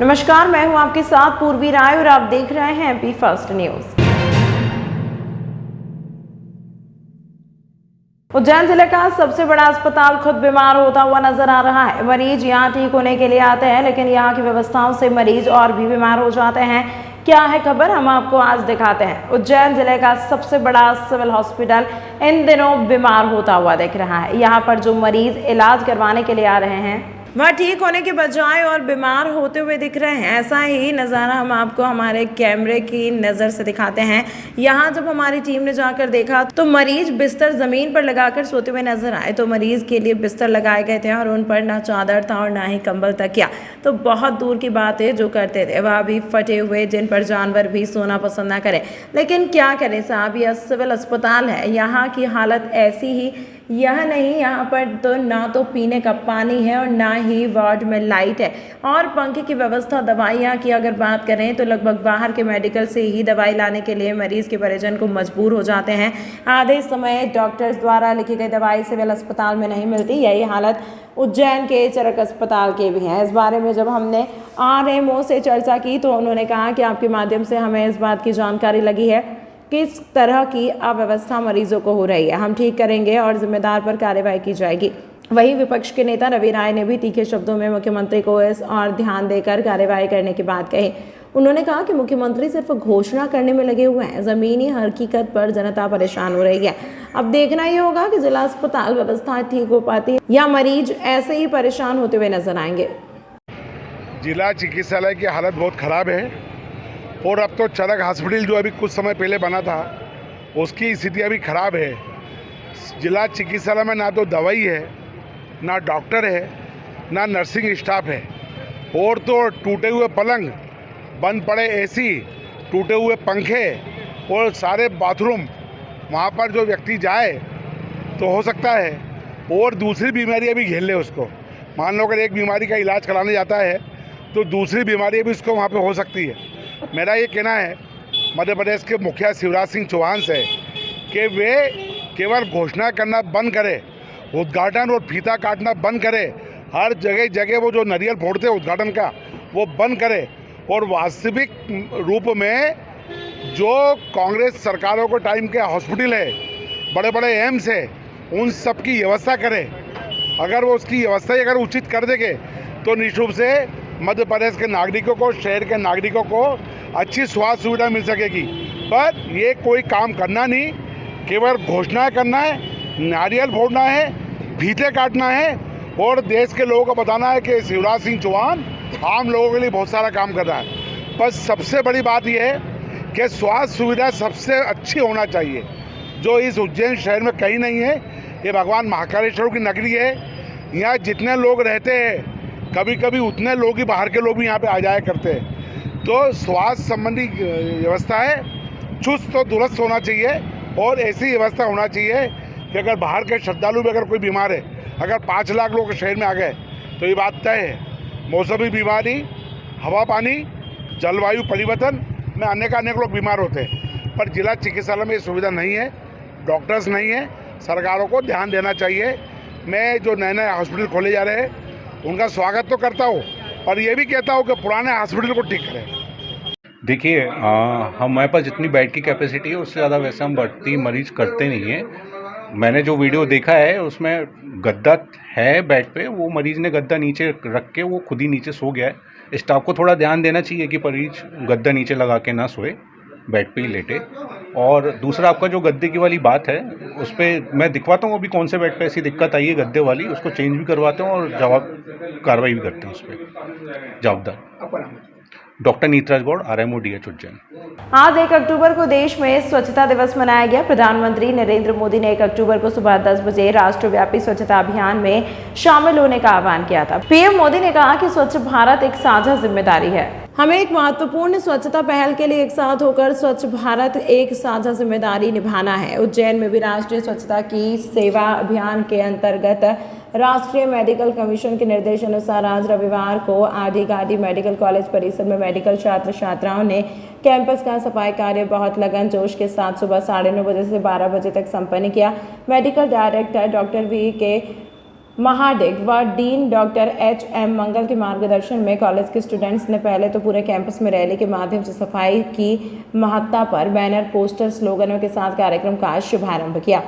नमस्कार, मैं हूं आपके साथ पूर्वी राय और आप देख रहे हैं एमपी फर्स्ट न्यूज। उज्जैन जिले का सबसे बड़ा अस्पताल खुद बीमार होता हुआ नजर आ रहा है। मरीज यहां ठीक होने के लिए आते हैं, लेकिन यहां की व्यवस्थाओं से मरीज और भी बीमार हो जाते हैं। क्या है खबर, हम आपको आज दिखाते हैं। उज्जैन जिले का सबसे बड़ा सिविल हॉस्पिटल इन दिनों बीमार होता हुआ दिख रहा है। यहाँ पर जो मरीज इलाज करवाने के लिए आ रहे हैं वह ठीक होने के बजाय और बीमार होते हुए दिख रहे हैं। ऐसा ही नज़ारा हम आपको हमारे कैमरे की नज़र से दिखाते हैं। यहाँ जब हमारी टीम ने जाकर देखा तो मरीज बिस्तर ज़मीन पर लगाकर सोते हुए नजर आए। तो मरीज के लिए बिस्तर लगाए गए थे और उन पर ना चादर था और ना ही कंबल तकिया। तो बहुत दूर की बात है, जो करते थे वह भी फटे हुए, जिन पर जानवर भी सोना पसंद ना करें। लेकिन क्या करें साहब, यह सिविल अस्पताल है, यहाँ की हालत ऐसी ही। यह नहीं, यहाँ पर तो ना तो पीने का पानी है और ना ही वार्ड में लाइट है और पंखे की व्यवस्था। दवाइयाँ की अगर बात करें तो लगभग बाहर के मेडिकल से ही दवाई लाने के लिए मरीज के परिजन को मजबूर हो जाते हैं। आधे समय डॉक्टर्स द्वारा लिखी गई दवाई सिविल अस्पताल में नहीं मिलती। यही हालत उज्जैन के चरक अस्पताल के भी हैं। इस बारे में जब हमने RMO से चर्चा की तो उन्होंने कहा कि आपके माध्यम से हमें इस बात की जानकारी लगी है किस तरह की अव्यवस्था मरीजों को हो रही है। हम ठीक करेंगे और जिम्मेदार पर कार्रवाई की जाएगी। वहीं विपक्ष के नेता रवि राय ने भी तीखे शब्दों में मुख्यमंत्री को इस और ध्यान देकर कार्रवाई करने की बात कही। उन्होंने कहा कि मुख्यमंत्री सिर्फ घोषणा करने में लगे हुए हैं, जमीनी हकीकत पर जनता परेशान हो रही है। अब देखना ये होगा कि जिला अस्पताल व्यवस्था ठीक हो पाती है या मरीज ऐसे ही परेशान होते हुए नजर आएंगे। जिला चिकित्सालय की हालत बहुत खराब है और अब तो चरक हॉस्पिटल जो अभी कुछ समय पहले बना था उसकी स्थिति अभी खराब है। जिला चिकित्सालय में ना तो दवाई है, ना डॉक्टर है, ना नर्सिंग स्टाफ है और तो टूटे हुए पलंग, बंद पड़े AC, टूटे हुए पंखे और सारे बाथरूम। वहाँ पर जो व्यक्ति जाए तो हो सकता है और दूसरी बीमारियाँ भी घेर ले उसको। मान लो अगर एक बीमारी का इलाज कराने जाता है तो दूसरी बीमारी भी उसको वहाँ पे हो सकती है। मेरा ये कहना है मध्य प्रदेश के मुखिया शिवराज सिंह चौहान से कि वे केवल घोषणा करना बंद करें, उद्घाटन और फीता काटना बंद करें। हर जगह जगह वो जो नारियल फोड़ते हैं उद्घाटन का, वो बंद करें और वास्तविक रूप में जो कांग्रेस सरकारों को टाइम के हॉस्पिटल है, बड़े बड़े एम्स है, उन सब की व्यवस्था करें। अगर वो उसकी व्यवस्था अगर उचित कर देंगे तो निश्चित रूप से मध्य प्रदेश के नागरिकों को, शहर के नागरिकों को अच्छी स्वास्थ्य सुविधा मिल सकेगी। पर ये कोई काम करना नहीं, केवल घोषणा करना है, नारियल फोड़ना है, फीते काटना है और देश के लोगों को बताना है कि शिवराज सिंह चौहान आम लोगों के लिए बहुत सारा काम कर रहा है। पर सबसे बड़ी बात यह है कि स्वास्थ्य सुविधा सबसे अच्छी होना चाहिए, जो इस उज्जैन शहर में कहीं नहीं है। ये भगवान महाकालेश्वर की नगरी है। यहाँ जितने लोग रहते हैं, कभी कभी उतने लोग ही, बाहर के लोग भी यहाँ पे आ जाया करते हैं। तो स्वास्थ्य संबंधी व्यवस्था है, चुस्त और दुरुस्त होना चाहिए और ऐसी व्यवस्था होना चाहिए कि अगर बाहर के श्रद्धालु भी अगर कोई बीमार है, अगर 5 लाख लोग शहर में आ गए तो ये बात तय है। मौसमी बीमारी, हवा पानी, जलवायु परिवर्तन में अनेक लोग बीमार होते हैं। पर जिला चिकित्सालय में ये सुविधा नहीं है, डॉक्टर्स नहीं है। सरकारों को ध्यान देना चाहिए। मैं जो नए नए हॉस्पिटल खोले जा रहे हैं उनका स्वागत तो करता हूँ, पर यह भी कहता हूँ कि पुराने हॉस्पिटल को ठीक करें। देखिए, हमारे पास जितनी बेड की कैपेसिटी है उससे ज़्यादा वैसे हम भर्ती मरीज करते नहीं हैं। मैंने जो वीडियो देखा है उसमें गद्दा है बेड पे, वो मरीज़ ने गद्दा नीचे रख के वो खुद ही नीचे सो गया है। स्टाफ को थोड़ा ध्यान देना चाहिए कि मरीज गद्दा नीचे लगा के ना सोए, बेड पे ही लेटे। और दूसरा, आपका जो गद्दे की वाली बात है उस पर मैं दिखवाता हूँ अभी कौन से बेड पे ऐसी दिक्कत आई है गद्दे वाली, उसको चेंज भी करवाते हैं और कार्रवाई भी करते हैं उस पर। जवाबदार doctor Neetraj Gaur, RMO DH Ujjain. आज 1 अक्टूबर को देश में स्वच्छता दिवस मनाया गया। प्रधानमंत्री नरेंद्र मोदी ने 1 अक्टूबर को सुबह 10 बजे राष्ट्रव्यापी स्वच्छता अभियान में शामिल होने का आह्वान किया था। PM मोदी ने कहा कि स्वच्छ भारत एक साझा जिम्मेदारी है। हमें एक महत्वपूर्ण स्वच्छता पहल के लिए एक साथ होकर स्वच्छ भारत एक साझा जिम्मेदारी निभाना है। उज्जैन में भी राष्ट्रीय स्वच्छता की सेवा अभियान के अंतर्गत राष्ट्रीय मेडिकल कमीशन के निर्देशानुसार आज रविवार को आधी गाड़ी मेडिकल कॉलेज परिसर में मेडिकल छात्र छात्राओं ने कैंपस का सफाई कार्य बहुत लगन जोश के साथ सुबह 9:30 बजे से 12 बजे तक संपन्न किया। Medical director doctor VK Mahadik व डीन डॉक्टर एच.एम. मंगल के मार्गदर्शन में कॉलेज के स्टूडेंट्स ने पहले तो पूरे कैंपस में रैली के माध्यम से सफाई की महत्ता पर बैनर, पोस्टर, स्लोगनों के साथ कार्यक्रम का शुभारंभ किया।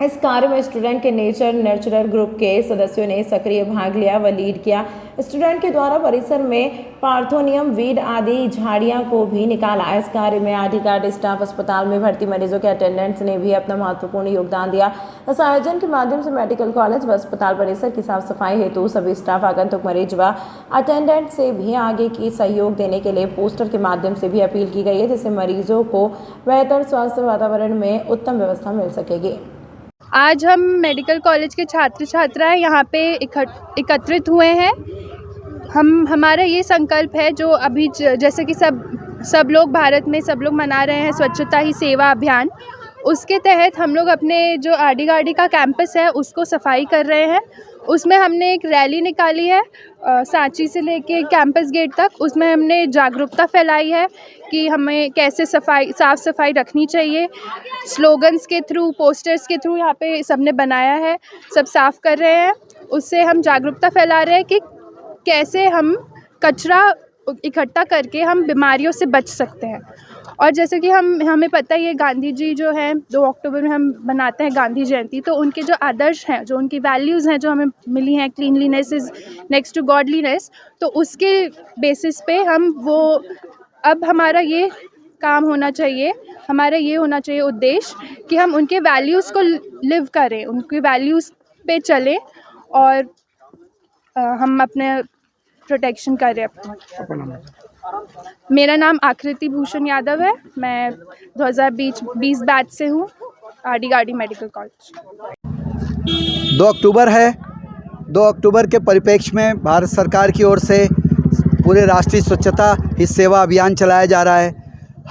इस कार्य में स्टूडेंट के नेचर नर्चरर ग्रुप के सदस्यों ने सक्रिय भाग लिया व लीड किया। स्टूडेंट के द्वारा परिसर में पार्थोनियम, वीड आदि झाड़ियां को भी निकाला। इस कार्य में आईडी कार्ड स्टाफ, अस्पताल में भर्ती मरीजों के अटेंडेंट्स ने भी अपना महत्वपूर्ण योगदान दिया। इस आयोजन के माध्यम से मेडिकल कॉलेज व अस्पताल परिसर की साफ सफाई हेतु सभी स्टाफ, आगंतुक मरीज व अटेंडेंट से भी आगे की सहयोग देने के लिए पोस्टर के माध्यम से भी अपील की गई है, जिससे मरीजों को बेहतर स्वास्थ्य वातावरण में उत्तम व्यवस्था मिल सकेगी। आज हम मेडिकल कॉलेज के छात्र छात्राएं यहाँ पे एकत्रित हुए हैं। हमारा ये संकल्प है जो अभी जैसे कि सब लोग भारत में सब लोग मना रहे हैं स्वच्छता ही सेवा अभियान, उसके तहत हम लोग अपने जो आरडी का कैंपस है उसको सफाई कर रहे हैं। उसमें हमने एक रैली निकाली है सांची से लेके कैंपस गेट तक। उसमें हमने जागरूकता फैलाई है कि हमें कैसे साफ़ सफाई रखनी चाहिए। स्लोगन्स के थ्रू, पोस्टर्स के थ्रू यहाँ पे सबने बनाया है, सब साफ़ कर रहे हैं। उससे हम जागरूकता फैला रहे हैं कि कैसे हम कचरा इकट्ठा करके हम बीमारियों से बच सकते हैं। और जैसे कि हमें पता ही है गांधी जी जो हैं 2 अक्टूबर में हम मनाते हैं गांधी जयंती, तो उनके जो आदर्श हैं, जो उनकी वैल्यूज़ हैं जो हमें मिली हैं, cleanliness is next to godliness, तो उसके बेसिस पे अब हमारा ये काम होना चाहिए, हमारा ये होना चाहिए उद्देश्य कि हम उनके वैल्यूज़ को लिव करें, उनके वैल्यूज़ पे चलें और हम अपने प्रोटेक्शन करें अपना। मेरा नाम आकृति भूषण यादव है। मैं 2020 बैच से हूँ, आरडी मेडिकल कॉलेज। 2 अक्टूबर है। 2 अक्टूबर के परिप्रेक्ष्य में भारत सरकार की ओर से पूरे राष्ट्रीय स्वच्छता ही सेवा अभियान चलाया जा रहा है।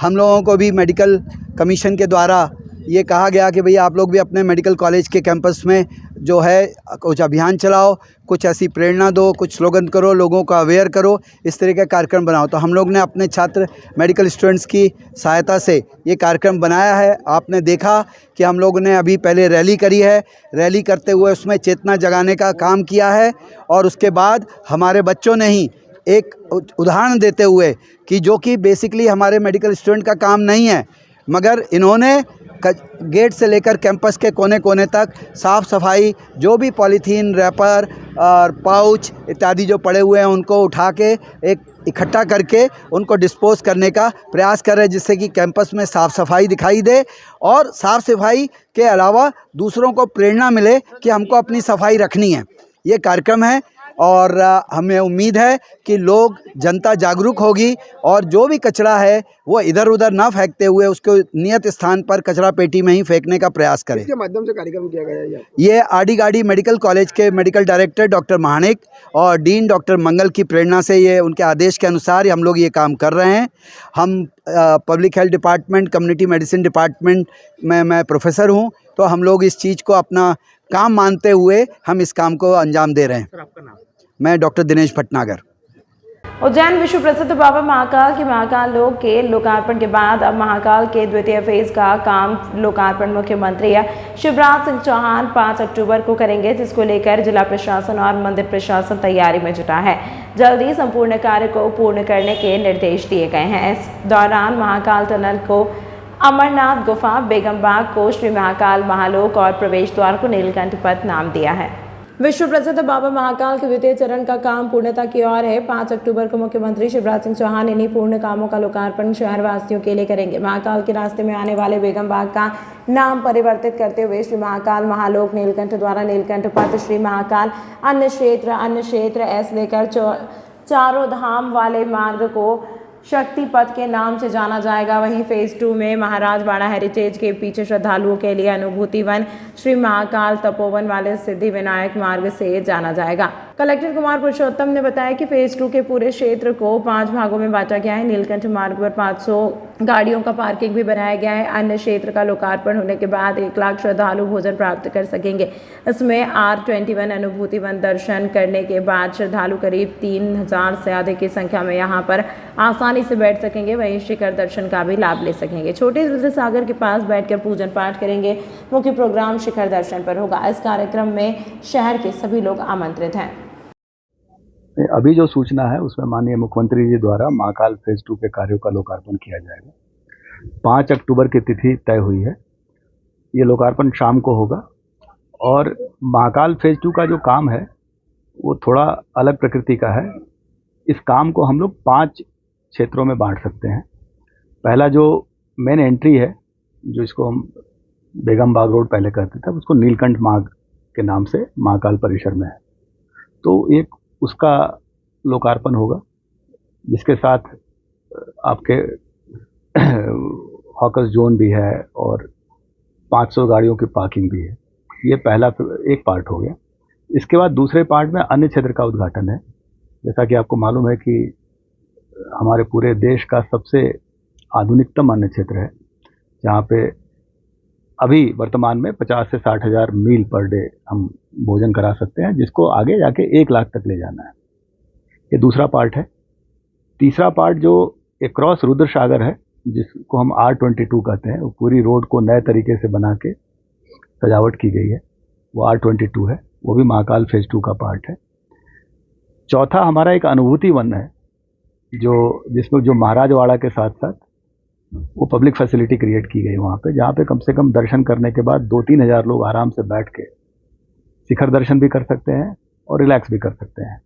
हम लोगों को भी मेडिकल कमीशन के द्वारा ये कहा गया कि भैया आप लोग भी अपने मेडिकल कॉलेज के कैंपस में जो है कुछ अभियान चलाओ, कुछ ऐसी प्रेरणा दो, कुछ स्लोगन करो, लोगों को अवेयर करो, इस तरह का कार्यक्रम बनाओ। तो हम लोग ने अपने छात्र मेडिकल स्टूडेंट्स की सहायता से ये कार्यक्रम बनाया है। आपने देखा कि हम लोगों ने अभी पहले रैली करी है, रैली करते हुए उसमें चेतना जगाने का काम किया है और उसके बाद हमारे बच्चों ने ही एक उदाहरण देते हुए कि जो कि बेसिकली हमारे मेडिकल स्टूडेंट का काम नहीं है, मगर इन्होंने गेट से लेकर कैंपस के कोने कोने तक साफ़ सफाई, जो भी पॉलीथीन, रैपर और पाउच इत्यादि जो पड़े हुए हैं उनको उठा के एक इकट्ठा करके उनको डिस्पोज करने का प्रयास कर रहे हैं, जिससे कि कैंपस में साफ़ सफाई दिखाई दे और साफ़ सफाई के अलावा दूसरों को प्रेरणा मिले कि हमको अपनी सफाई रखनी है। ये कार्यक्रम है और हमें उम्मीद है कि लोग, जनता जागरूक होगी और जो भी कचरा है वो इधर उधर ना फेंकते हुए उसको नियत स्थान पर कचरा पेटी में ही फेंकने का प्रयास करें। इसके माध्यम से कार्यक्रम किया गया है। ये आरडी मेडिकल कॉलेज के मेडिकल डायरेक्टर डॉक्टर महाडिग और डीन डॉक्टर मंगल की प्रेरणा से, ये उनके आदेश के अनुसार हम लोग ये काम कर रहे हैं। हम public health department, community medicine department में मैं प्रोफेसर हूँ, तो हम लोग इस चीज़ को अपना काम मानते हुए हम इस काम को अंजाम दे रहे हैं। सर, आपका नाम? मैं डॉक्टर दिनेश भटनागर। उज्जैन विश्व प्रसिद्ध बाबा महाकाल की महाकाल लोक के लोकार्पण के बाद अब महाकाल के द्वितीय फेज का काम लोकार्पण मुख्यमंत्री शिवराज सिंह चौहान 5 अक्टूबर को करेंगे, जिसको लेकर जिला प्रशासन और मंदिर प्रशासन तैयारी में जुटा है। जल्द ही संपूर्ण कार्य को पूर्ण करने के निर्देश दिए गए हैं। इस दौरान महाकाल टनल को अमरनाथ गुफा, बेगमबाग को श्री महाकाल महालोक और प्रवेश द्वार को नीलकंठ पथ नाम दिया है। विश्व प्रसिद्ध बाबा महाकाल के द्वितीय चरण का काम पूर्णता की ओर है। 5 अक्टूबर को मुख्यमंत्री शिवराज सिंह चौहान इन्हीं पूर्ण कामों का लोकार्पण शहरवासियों के लिए करेंगे। महाकाल के रास्ते में आने वाले बेगमबाग का नाम परिवर्तित करते हुए श्री महाकाल महालोक, नीलकंठ द्वारा नीलकंठ पथ, श्री महाकाल अन्न क्षेत्र ऐसे लेकर चारों धाम वाले मार्ग को शक्ति पथ के नाम से जाना जाएगा। वहीं फेज 2 में महाराज बाड़ा हेरिटेज के पीछे श्रद्धालुओं के लिए अनुभूति वन, श्री महाकाल तपोवन वाले सिद्धि विनायक मार्ग से जाना जाएगा। कलेक्टर कुमार पुरुषोत्तम ने बताया कि फेज 2 के पूरे क्षेत्र को 5 भागों में बांटा गया है। नीलकंठ मार्ग पर 500 गाड़ियों का पार्किंग भी बनाया गया है। अन्य क्षेत्र का लोकार्पण होने के बाद 1 लाख श्रद्धालु भोजन प्राप्त कर सकेंगे। इसमें R21 अनुभूति वन दर्शन करने के बाद श्रद्धालु करीब 3000 से अधिक की संख्या में यहाँ पर आसानी से बैठ सकेंगे। वहीं शिखर दर्शन का भी लाभ ले सकेंगे। छोटे रुद्र सागर के पास बैठकर पूजन पाठ करेंगे। मुख्य प्रोग्राम शिखर दर्शन पर होगा। इस कार्यक्रम में शहर के सभी लोग आमंत्रित हैं। अभी जो सूचना है उसमें माननीय मुख्यमंत्री जी द्वारा महाकाल फेज 2 के कार्यों का लोकार्पण किया जाएगा। 5 अक्टूबर की तिथि तय हुई है। ये लोकार्पण शाम को होगा और महाकाल फेज 2 का जो काम है वो थोड़ा अलग प्रकृति का है। इस काम को हम लोग 5 क्षेत्रों में बांट सकते हैं। पहला जो मेन एंट्री है, जो इसको हम बेगम बाग रोड पहले कहते थे, उसको नीलकंठ मार्ग के नाम से महाकाल परिसर में है, तो एक उसका लोकार्पण होगा, जिसके साथ आपके हॉकर्स जोन भी है और 500 गाड़ियों की पार्किंग भी है। ये पहला एक पार्ट हो गया। इसके बाद दूसरे पार्ट में अन्य क्षेत्र का उद्घाटन है। जैसा कि आपको मालूम है कि हमारे पूरे देश का सबसे आधुनिकतम अन्य क्षेत्र है, जहाँ पे अभी वर्तमान में 50 से 60 हज़ार मील पर डे हम भोजन करा सकते हैं, जिसको आगे जाके 1 लाख तक ले जाना है। ये दूसरा पार्ट है। तीसरा पार्ट जो एक क्रॉस रुद्र सागर है, जिसको हम R22 कहते हैं, वो पूरी रोड को नए तरीके से बना के सजावट की गई है, वो R22 है। वो भी महाकाल फेज 2 का पार्ट है। चौथा हमारा एक अनुभूति वन है, जिसमें जो महाराजवाड़ा के साथ साथ वो पब्लिक फैसिलिटी क्रिएट की गई वहाँ पे, जहाँ पे कम से कम दर्शन करने के बाद 2-3 हज़ार लोग आराम से बैठ के शिखर दर्शन भी कर सकते हैं और रिलैक्स भी कर सकते हैं।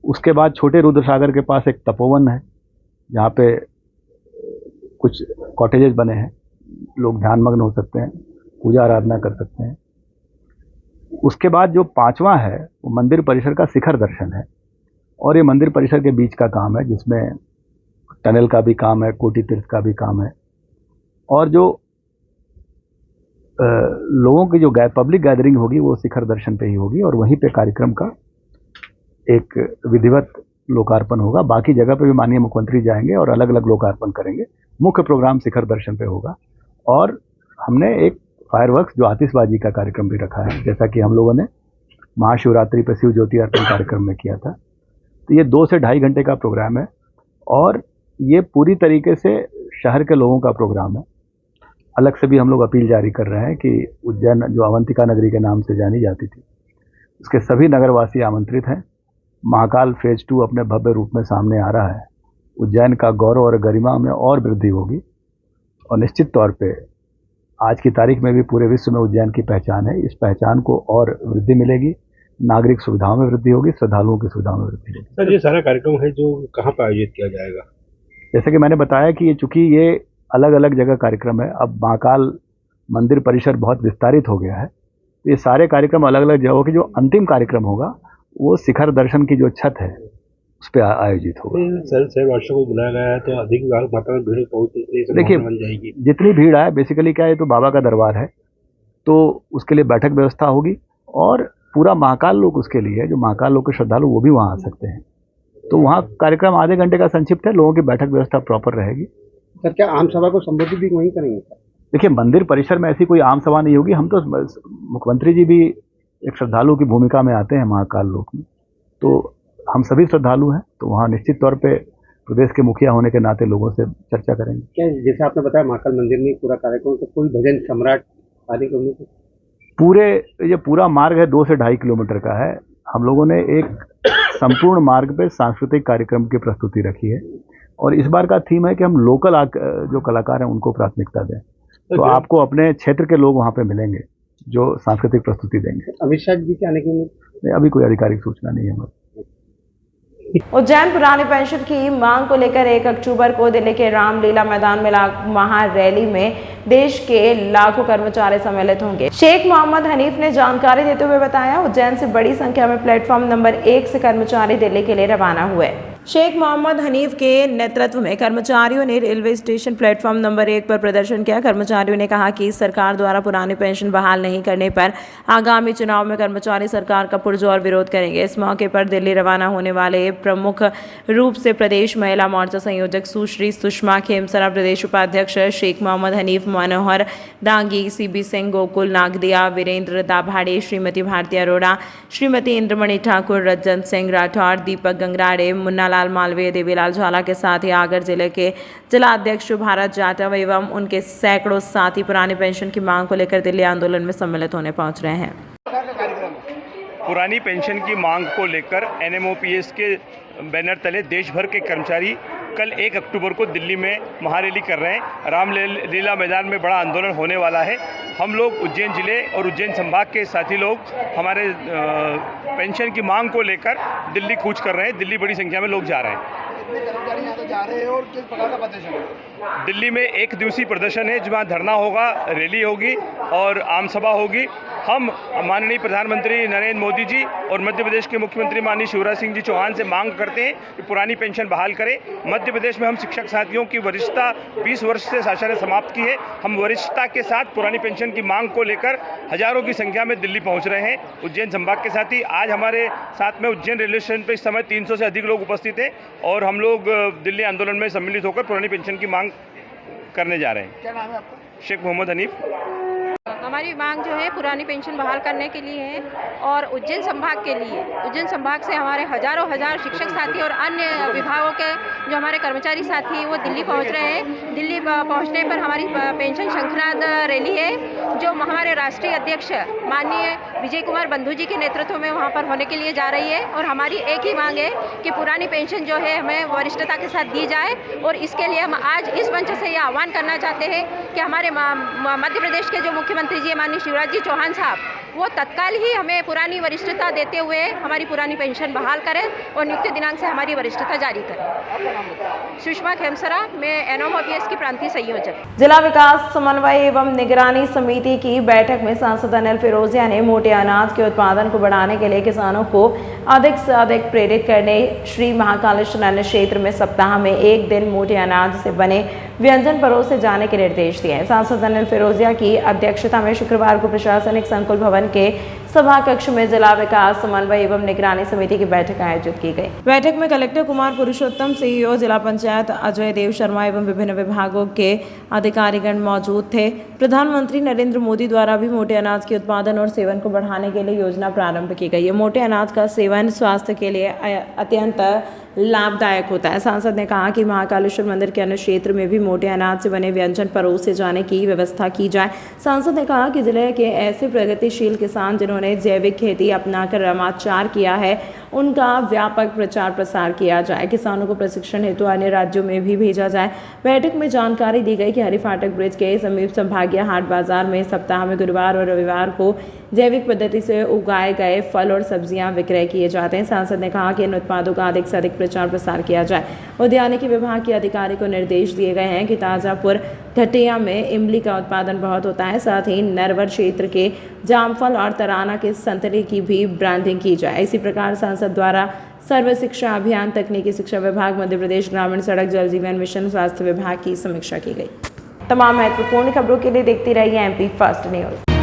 उसके बाद छोटे रुद्र सागर के पास एक तपोवन है, जहाँ पे कुछ कॉटेजेस बने हैं, लोग ध्यानमग्न हो सकते हैं, पूजा आराधना कर सकते हैं। उसके बाद जो 5वां है वो मंदिर परिसर का शिखर दर्शन है, और ये मंदिर परिसर के बीच का काम है, जिसमें टनल का भी काम है, कोटि तीर्थ का भी काम है, और जो लोगों की जो पब्लिक गैदरिंग होगी वो शिखर दर्शन पे ही होगी, और वहीं पे कार्यक्रम का एक विधिवत लोकार्पण होगा। बाकी जगह पे भी माननीय मुख्यमंत्री जाएंगे और अलग अलग लोकार्पण करेंगे। मुख्य प्रोग्राम शिखर दर्शन पे होगा, और हमने एक फायरवर्क्स जो आतिशबाजी का कार्यक्रम भी रखा है, जैसा कि हम लोगों ने महाशिवरात्रि पे शिव ज्योति अर्पण कार्यक्रम में किया था। तो ये 2 से 2.5 घंटे का प्रोग्राम है, और ये पूरी तरीके से शहर के लोगों का प्रोग्राम है। अलग से भी हम लोग अपील जारी कर रहे हैं कि उज्जैन, जो अवंतिका नगरी के नाम से जानी जाती थी, उसके सभी नगरवासी आमंत्रित हैं। महाकाल फेज 2 अपने भव्य रूप में सामने आ रहा है। उज्जैन का गौरव और गरिमा में और वृद्धि होगी, और निश्चित तौर पे आज की तारीख में भी पूरे विश्व में उज्जैन की पहचान है। इस पहचान को और वृद्धि मिलेगी, नागरिक सुविधाओं में वृद्धि होगी, श्रद्धालुओं की सुविधाओं में वृद्धि होगी। सर, ये सारा कार्यक्रम है जो कहाँ पर आयोजित किया जाएगा? जैसे कि मैंने बताया कि चूंकि ये अलग अलग जगह कार्यक्रम है, अब महाकाल मंदिर परिसर बहुत विस्तारित हो गया है, तो ये सारे कार्यक्रम अलग अलग जगहों के, जो अंतिम कार्यक्रम होगा वो शिखर दर्शन की जो छत है उस पर आयोजित होगा। सर, वर्षों को बुलाया गया है, तो अधिक मात्रा में भीड़ देखिए, बन जाएगी। जितनी जितनी भीड़ आए, बेसिकली क्या है, तो बाबा का दरबार है, तो उसके लिए बैठक व्यवस्था होगी, और पूरा महाकाल लोक उसके लिए, जो महाकाल लोक के श्रद्धालु वो भी वहाँ आ सकते हैं। तो वहाँ कार्यक्रम आधे घंटे का संक्षिप्त है, लोगों की बैठक व्यवस्था प्रॉपर रहेगी। सर, क्या आम सभा को संबोधित भी वहीं करेंगे? देखिए, मंदिर परिसर में ऐसी कोई आम सभा नहीं होगी। हम तो, मुख्यमंत्री जी भी एक श्रद्धालु की भूमिका में आते हैं महाकाल लोक में, तो हम सभी श्रद्धालु हैं, तो वहाँ निश्चित तौर पे प्रदेश के मुखिया होने के नाते लोगों से चर्चा करेंगे। क्या जैसे आपने बताया महाकाल मंदिर में पूरा कार्यक्रम, तो कोई भजन सम्राट आदि को ये पूरा मार्ग है 2 से 2.5 किलोमीटर का है। हम लोगों ने एक संपूर्ण मार्ग पे सांस्कृतिक कार्यक्रम की प्रस्तुति रखी है, और इस बार का थीम है कि हम लोकल जो कलाकार हैं उनको प्राथमिकता दें। तो आपको अपने क्षेत्र के लोग वहाँ पे मिलेंगे जो सांस्कृतिक प्रस्तुति देंगे। अमित शाह जी के आने के लिए अभी कोई आधिकारिक सूचना नहीं है हमारे। उज्जैन पुरानी पेंशन की मांग को लेकर 1 अक्टूबर को दिल्ली के रामलीला मैदान में महारैली में देश के लाखों कर्मचारी सम्मिलित होंगे। शेख मोहम्मद हनीफ ने जानकारी देते हुए बताया, उज्जैन से बड़ी संख्या में प्लेटफॉर्म नंबर 1 से कर्मचारी दिल्ली के लिए रवाना हुए। शेख मोहम्मद हनीफ के नेतृत्व में कर्मचारियों ने रेलवे स्टेशन प्लेटफॉर्म नंबर 1 पर प्रदर्शन किया। कर्मचारियों ने कहा कि सरकार द्वारा पुरानी पेंशन बहाल नहीं करने पर आगामी चुनाव में कर्मचारी सरकार का पुरजोर विरोध करेंगे। इस मौके पर दिल्ली रवाना होने वाले प्रमुख रूप से प्रदेश महिला मोर्चा संयोजक सुश्री सुषमा खेमसरा, प्रदेश उपाध्यक्ष शेख मोहम्मद हनीफ, मनोहर डांगी, सीबी सिंह, गोकुल नागदिया, वीरेंद्र दाभाड़े, श्रीमती भारती अरोड़ा, श्रीमती इंद्रमणि ठाकुर, रज्जन सिंह राठौर, दीपक गंगराड़े, मुन्ना लाल मालवीय, देवीलाल झाला के साथ ही आगर जिले के जिलाध्यक्ष भारत जाटव एवं उनके सैकड़ों साथी पुरानी पेंशन की मांग को लेकर दिल्ली आंदोलन में सम्मिलित होने पहुंच रहे हैं। पुरानी पेंशन की मांग को लेकर NMOPS के बैनर तले देश भर के कर्मचारी कल 1 अक्टूबर को दिल्ली में महारैली कर रहे हैं। रामलीला मैदान में बड़ा आंदोलन होने वाला है। हम लोग उज्जैन जिले और उज्जैन संभाग के साथी लोग हमारे पेंशन की मांग को लेकर दिल्ली कूच कर रहे हैं। दिल्ली बड़ी संख्या में लोग जा रहे हैं। और किस प्रकार का प्रदर्शन है? दिल्ली में 1 दिवसीय प्रदर्शन है जहाँ धरना होगा, रैली होगी और आम सभा होगी। हम माननीय प्रधानमंत्री नरेंद्र मोदी जी और मध्य प्रदेश के मुख्यमंत्री माननीय शिवराज सिंह जी चौहान से मांग करते हैं कि पुरानी पेंशन बहाल करें। मध्य प्रदेश में हम शिक्षक साथियों की वरिष्ठता 20 वर्ष से शासन ने समाप्त की है। हम वरिष्ठता के साथ पुरानी पेंशन की मांग को लेकर हजारों की संख्या में दिल्ली पहुंच रहे हैं। उज्जैन संभाग के साथ ही आज हमारे साथ में उज्जैन रेलवे स्टेशन पर इस समय 300 से अधिक लोग उपस्थित हैं और हम लोग दिल्ली आंदोलन में सम्मिलित होकर पुरानी पेंशन की मांग करने जा रहे हैं। क्या नाम है आपका? शेख मोहम्मद हनीफ। हमारी मांग जो है पुरानी पेंशन बहाल करने के लिए है और उज्जैन संभाग के लिए। उज्जैन संभाग से हमारे हजार शिक्षक साथी और अन्य विभागों के जो हमारे कर्मचारी साथी हैं वो दिल्ली पहुंच रहे हैं। दिल्ली पहुंचने पर हमारी पेंशन शंखनाद रैली है जो हमारे राष्ट्रीय अध्यक्ष माननीय विजय कुमार बंधु जी के नेतृत्व में वहां पर होने के लिए जा रही है। और हमारी एक ही मांग है कि पुरानी पेंशन जो है हमें वरिष्ठता के साथ दी जाए और इसके लिए हम आज इस मंच से यह आह्वान करना चाहते हैं कि हमारे मध्य प्रदेश के जो मुख्यमंत्री जी माननीय शिवराज जी चौहान साहब वो तत्काल ही हमें पुरानी वरिष्ठता देते हुए हमारी पुरानी पेंशन बहाल करें और नियुक्ति दिनांक से हमारी वरिष्ठता जारी करें। सुषमा खेमसरा, मैं NMOPS की प्रांतीय संयोजक। जिला विकास समन्वय एवं निगरानी समिति की बैठक में सांसद अनिल फिरोजिया ने मोटे अनाज के उत्पादन को बढ़ाने के लिए किसानों को अधिक से अधिक प्रेरित करने श्री महाकालेश्वर अन्न क्षेत्र में सप्ताह में 1 दिन मोटे अनाज से बने व्यंजन परोसे जाने के निर्देश दिए। सांसद अनिल फिरोजिया की अध्यक्षता में शुक्रवार को प्रशासनिक संकुल भवन के सभा कक्ष में जिला विकास समन्वय एवं निगरानी समिति की बैठक आयोजित की गई। बैठक में कलेक्टर कुमार पुरुषोत्तम, CEO जिला पंचायत अजय देव शर्मा एवं विभिन्न विभागों के अधिकारीगण मौजूद थे। प्रधानमंत्री नरेंद्र मोदी द्वारा भी मोटे अनाज के उत्पादन और सेवन को बढ़ाने के लिए योजना प्रारंभ की गई है। मोटे अनाज का सेवन स्वास्थ्य के लिए अत्यंत लाभदायक होता है। सांसद ने कहा कि महाकालेश्वर मंदिर के अन्य क्षेत्र में भी मोटे अनाज से बने व्यंजन परोसे जाने की व्यवस्था की जाए। सांसद ने कहा कि जिले के ऐसे प्रगतिशील किसान जिन्होंने जैविक खेती अपनाकर रमाचार किया है उनका व्यापक प्रचार प्रसार किया जाए। किसानों को प्रशिक्षण हेतु अन्य राज्यों में भी भेजा जाए। बैठक में जानकारी दी गई कि हरी फाटक ब्रिज के समीप संभागीय हाट बाजार में सप्ताह में गुरुवार और रविवार को जैविक पद्धति से उगाए गए फल और सब्जियां विक्रय किए जाते हैं। सांसद ने कहा कि इन उत्पादों का अधिक से अधिक प्रचार प्रसार किया जाए। उद्यानिकी विभाग के अधिकारी को निर्देश दिए गए हैं कि ताजापुर घटिया में इमली का उत्पादन बहुत होता है। साथ ही नरवर क्षेत्र के जामफल और तराना के संतरे की भी ब्रांडिंग की जाए। इसी प्रकार सांसद द्वारा सर्व शिक्षा अभियान, तकनीकी शिक्षा विभाग, मध्य प्रदेश ग्रामीण सड़क जल जीवन मिशन, स्वास्थ्य विभाग की समीक्षा की गई। तमाम महत्वपूर्ण खबरों के लिए देखती रहिए MP फर्स्ट न्यूज।